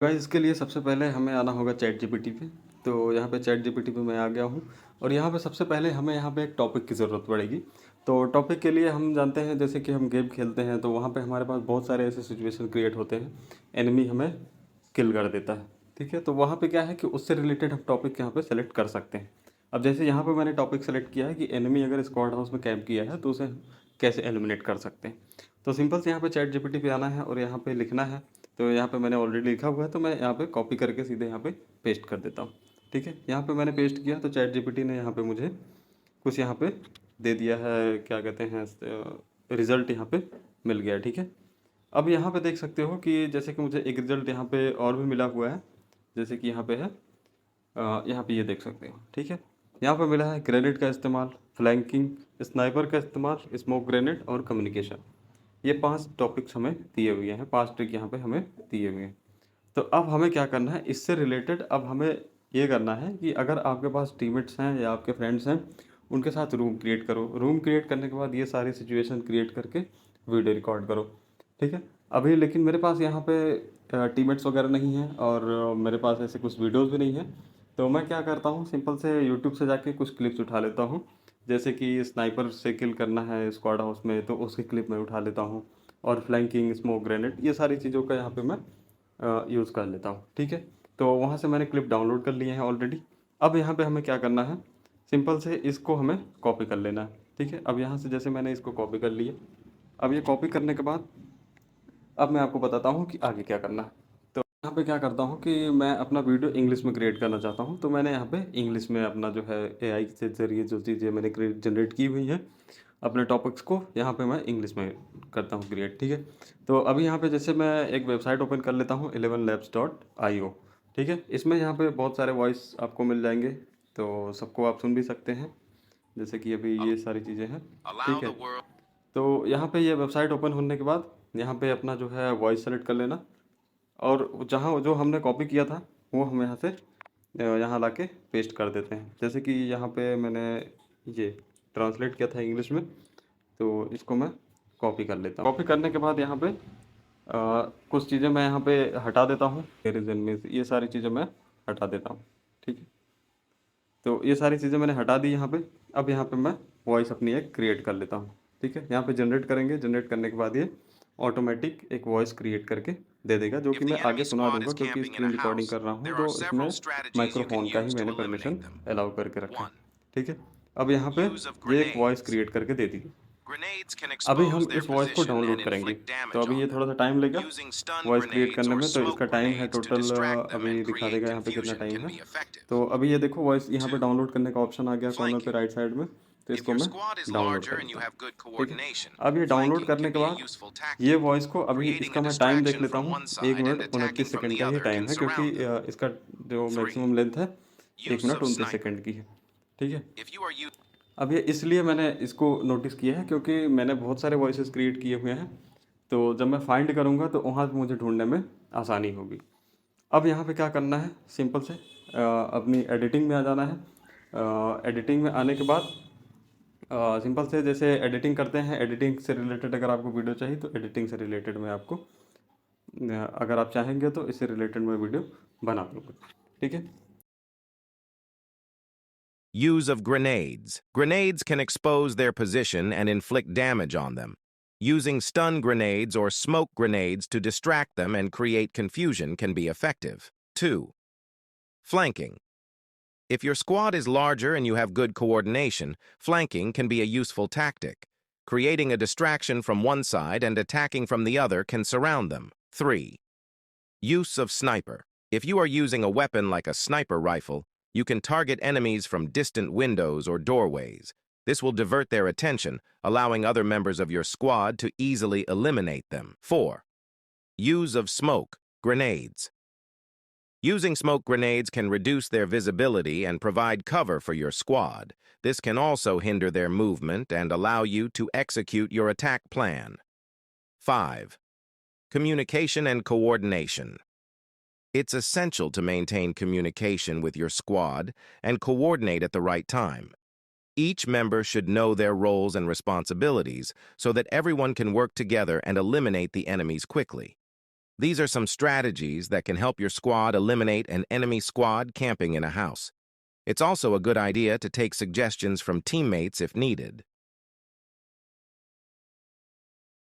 Guys इसके लिए सबसे पहले हमें आना होगा चैट जीपीटी पे। तो यहाँ पे चैट जीपीटी पे मैं आ गया हूँ और यहाँ पे सबसे पहले हमें यहाँ पे एक टॉपिक की ज़रूरत पड़ेगी। तो टॉपिक के लिए हम जानते हैं जैसे कि हम गेम खेलते हैं तो वहाँ पे हमारे पास बहुत सारे ऐसे सिचुएशन क्रिएट होते हैं, एनिमी हमें किल कर देता है। ठीक है, तो वहाँ पे क्या है कि उससे रिलेटेड हम टॉपिक यहाँ पे सेलेक्ट कर सकते हैं। अब जैसे यहाँ पे मैंने टॉपिक सेलेक्ट किया है कि एनिमी अगर स्क्वाड हाउस में कैंप किया है तो उसे कैसे एलिमिनेट कर सकते हैं। तो सिंपल से यहाँ पे चैट जीपीटी पे आना है और यहाँ पे लिखना है। तो यहाँ पे मैंने ऑलरेडी लिखा हुआ है तो मैं यहाँ पे कॉपी करके सीधे यहाँ पे पेस्ट कर देता हूँ। ठीक है, यहाँ पे मैंने पेस्ट किया तो चैट जीपीटी ने यहाँ पे मुझे कुछ यहाँ पे दे दिया है, क्या कहते हैं, रिज़ल्ट यहाँ पे मिल गया है। ठीक है, अब यहाँ पे देख सकते हो कि जैसे कि मुझे एक रिज़ल्ट यहाँ पे और भी मिला हुआ है, जैसे कि यहाँ पे है, यहाँ पे ये देख सकते हो। ठीक है, यहाँ पे मिला है ग्रेनेड का इस्तेमाल, फ्लैंकिंग, स्नाइपर का इस्तेमाल, स्मोक ग्रेनेड और कम्युनिकेशन। ये 5 टॉपिक्स हमें दिए हुए हैं, 5 ट्रिक यहाँ पे हमें दिए हुए हैं। तो अब हमें क्या करना है इससे रिलेटेड, अब हमें ये करना है कि अगर आपके पास टीममेट्स हैं या आपके फ्रेंड्स हैं, उनके साथ रूम क्रिएट करो। रूम क्रिएट करने के बाद ये सारी सिचुएशन क्रिएट करके वीडियो रिकॉर्ड करो। ठीक है, अभी लेकिन मेरे पास यहाँ पे टीममेट्स वगैरह नहीं हैं और मेरे पास ऐसे कुछ वीडियोस भी नहीं हैं। तो मैं क्या करता हूँ, सिंपल से यूट्यूब से जाके कुछ क्लिप्स उठा लेता हूँ। जैसे कि स्नाइपर से किल करना है स्क्वाड हाउस में तो उसकी क्लिप मैं उठा लेता हूँ, और फ्लैंकिंग, स्मोक ग्रेनेड, ये सारी चीज़ों का यहाँ पे मैं यूज़ कर लेता हूँ। ठीक है, तो वहाँ से मैंने क्लिप डाउनलोड कर लिए हैं ऑलरेडी। अब यहाँ पे हमें क्या करना है, सिंपल से इसको हमें कॉपी कर लेना है। ठीक है, अब यहाँ से जैसे मैंने इसको कॉपी कर लिया, अब ये कॉपी करने के बाद अब मैं आपको बताता हूँ कि आगे क्या करना है। तो यहाँ पे क्या करता हूँ कि मैं अपना वीडियो इंग्लिश में क्रिएट करना चाहता हूँ, तो मैंने यहाँ पे इंग्लिश में अपना जो है एआई के ज़रिए जो चीज़ें मैंने क्रिएट जनरेट की हुई हैं अपने टॉपिक्स को यहाँ पे मैं इंग्लिश में करता हूँ क्रिएट। ठीक है, तो अभी यहाँ पे जैसे मैं एक वेबसाइट ओपन कर लेता हूँ 11labs.io। ठीक है, इसमें यहाँ पे बहुत सारे वॉइस आपको मिल जाएंगे, तो सबको आप सुन भी सकते हैं, जैसे कि अभी ये सारी चीज़ें हैं। ठीक है, तो यहाँ पे ये वेबसाइट ओपन होने के बाद यहाँ पे अपना जो है वॉइस सेलेक्ट कर लेना, और जहाँ जो हमने कॉपी किया था वो हम यहाँ से यहाँ लाके पेस्ट कर देते हैं। जैसे कि यहाँ पे मैंने ये ट्रांसलेट किया था इंग्लिश में, तो इसको मैं कॉपी कर लेता हूँ। कॉपी करने के बाद यहाँ पे कुछ चीज़ें मैं यहाँ पे हटा देता हूँ, रीजन में से ये सारी चीज़ें मैं हटा देता हूँ। ठीक है, तो ये सारी चीज़ें मैंने हटा दी यहाँ पे। अब यहाँ पे मैं वॉइस अपनी एक क्रिएट कर लेता हूँ। ठीक है, यहाँ पे जनरेट करेंगे, जनरेट करने के बाद ये ऑटोमेटिक एक वॉइस क्रिएट करके दे देगा, जो कि If the मैं आगे enemy सुना squad दूंगा is क्योंकि camping in a screen recording कर house, रहा हूँ there are तो इसमें several strategies you can microphone का ही use to मैंने eliminate परमिशन them. अलाउ करके रखा है। 1. ठीक है, अब यहाँ पे Use of ये एक वॉइस grenades. क्रिएट करके दे दी। Grenades can अभी expose हम their इस वॉइस को position डाउनलोड and करेंगे, inflict तो damage अभी ये on थोड़ा them. सा टाइम लेगा Using stun voice create grenades करने or में, तो इसका smoke टाइम है grenades to total, distract them अभी and दिखा create देगा यहाँ पे कितना confusion टाइम can है। be effective. तो अभी ये देखो वॉइस यहाँ पे 2. डाउनलोड करने का ऑप्शन आ गया कॉर्नर पे Flanking. राइट साइड में, तो If इसको your मैं squad is डाउनलोड कर larger and you लेता हूँ। have good ठीक है, coordination, अब ये डाउनलोड flanking करने can के be a बाद useful ये tactic, वॉइस को अभी creating a इसका मैं टाइम देख distraction लेता from हूँ, one एक side and मिनट attacking उनतीस from सेकंड the का ही other टाइम can है, क्योंकि surround them. इसका जो 3. मैक्सिमम लेंथ है एक Use minute of 29 sniper. Second की है। ठीक है, If you are using अब ये इसलिए मैंने इसको नोटिस किया है क्योंकि मैंने बहुत सारे वॉइसेस क्रिएट किए हुए हैं, तो जब मैं फाइंड करूँगा तो वहाँ पे मुझे ढूंढने में आसानी होगी। अब यहाँ पे क्या करना है, सिंपल से अपनी एडिटिंग में आ जाना है। एडिटिंग में आने के बाद सिंपल से जैसे एडिटिंग करते हैं, एडिटिंग से रिलेटेड अगर आपको वीडियो चाहिए तो एडिटिंग से रिलेटेड मैं आपको अगर आप चाहेंगे तो इससे रिलेटेड मैं वीडियो बना दूँगा। ठीक है, Use of grenades. Grenades can expose their position and inflict damage on them. Using stun grenades or smoke grenades to distract them and create confusion can be effective. 2. Flanking. If your squad is larger and you have good coordination, flanking can be a useful tactic. Creating a distraction from one side and attacking from the other can surround them. 3. Use of sniper. If you are using a weapon like a sniper rifle, you can target enemies from distant windows or doorways. This will divert their attention, allowing other members of your squad to easily eliminate them. 4. Use of smoke, grenades. Using smoke grenades can reduce their visibility and provide cover for your squad. This can also hinder their movement and allow you to execute your attack plan. 5. Communication and coordination. It's essential to maintain communication with your squad and coordinate at the right time. Each member should know their roles and responsibilities so that everyone can work together and eliminate the enemies quickly. These are some strategies that can help your squad eliminate an enemy squad camping in a house. It's also a good idea to take suggestions from teammates if needed.